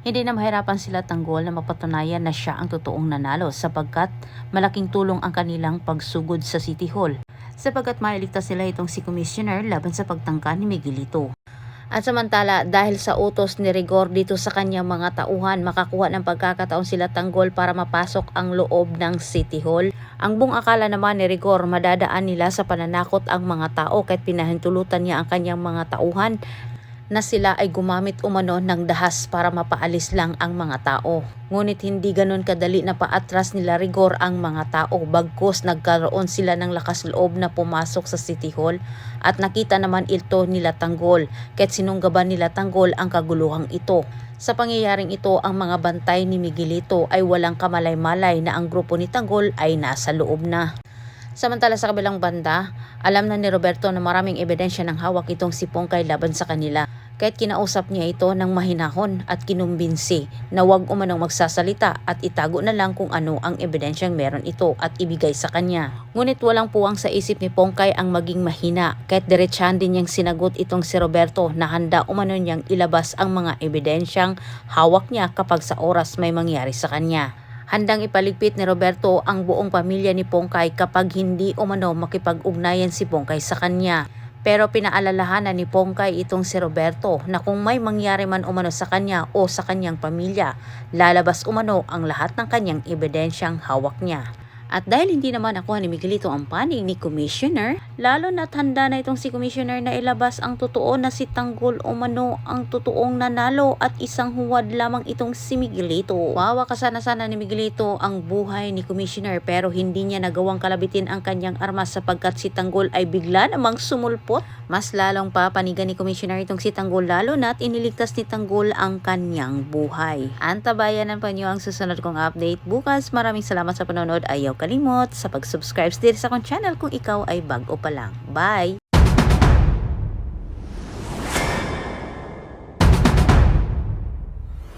Hindi na mahirapan sila Tanggol na mapatunayan na siya ang totoong nanalo sapagkat malaking tulong ang kanilang pagsugod sa City Hall sapagkat mailigtas sila itong si Commissioner laban sa pagtangka ni Miguelito. At samantala, dahil sa utos ni Rigor dito sa kanyang mga tauhan, makakuha ng pagkakataon sila Tanggol para mapasok ang loob ng City Hall. Ang buong akala naman ni Rigor, madadaan nila sa pananakot ang mga tao kahit pinahintulutan niya ang kanyang mga tauhan na sila ay gumamit umano ng dahas para mapaalis lang ang mga tao. Ngunit hindi ganon kadali na paatras nila Rigor ang mga tao, bagkus nagkaroon sila ng lakas loob na pumasok sa City Hall at nakita naman ito nila Tanggol kahit sinunggaban nila Tanggol ang kaguluhang ito. Sa pangyayaring ito, ang mga bantay ni Miguelito ay walang kamalay-malay na ang grupo ni Tanggol ay nasa loob na. Samantala sa kabilang banda, alam na ni Roberto na maraming ebidensya ng hawak itong si Pongkay laban sa kanila. Kahit kinausap niya ito ng mahinahon at kinumbinsi na huwag umanong magsasalita at itago na lang kung ano ang ebidensyang meron ito at ibigay sa kanya. Ngunit walang puwang sa isip ni Pongkay ang maging mahina kahit diretsahan din niyang sinagot itong si Roberto na handa umano niyang ilabas ang mga ebidensyang hawak niya kapag sa oras may mangyari sa kanya. Handang ipaligpit ni Roberto ang buong pamilya ni Pongkay kapag hindi umano makipag-ugnayan si Pongkay sa kanya. Pero pinaalalahanan ni Pongkay itong si Roberto na kung may mangyari man umano sa kanya o sa kanyang pamilya, lalabas umano ang lahat ng kanyang ebidensyang hawak niya. At dahil hindi naman nakuha ni Miguelito ang panig ni Commissioner, lalo na't handa na itong si Commissioner na ilabas ang totoo na si Tanggol umano ang totoong nanalo at isang huwad lamang itong si Miguelito. Wawakasan na sana ni Miguelito ang buhay ni Commissioner pero hindi niya nagawang kalabitin ang kanyang armas sapagkat si Tanggol ay bigla namang sumulpot. Mas lalong papanigan ni Commissioner itong si Tanggol lalo na't iniligtas ni Tanggol ang kanyang buhay. Antabayanan pa niyo ang susunod kong update bukas. Maraming salamat sa panonood. Ayaw kalimot sa pag-subscribe din sa akong channel kung ikaw ay bago pa lang. Bye!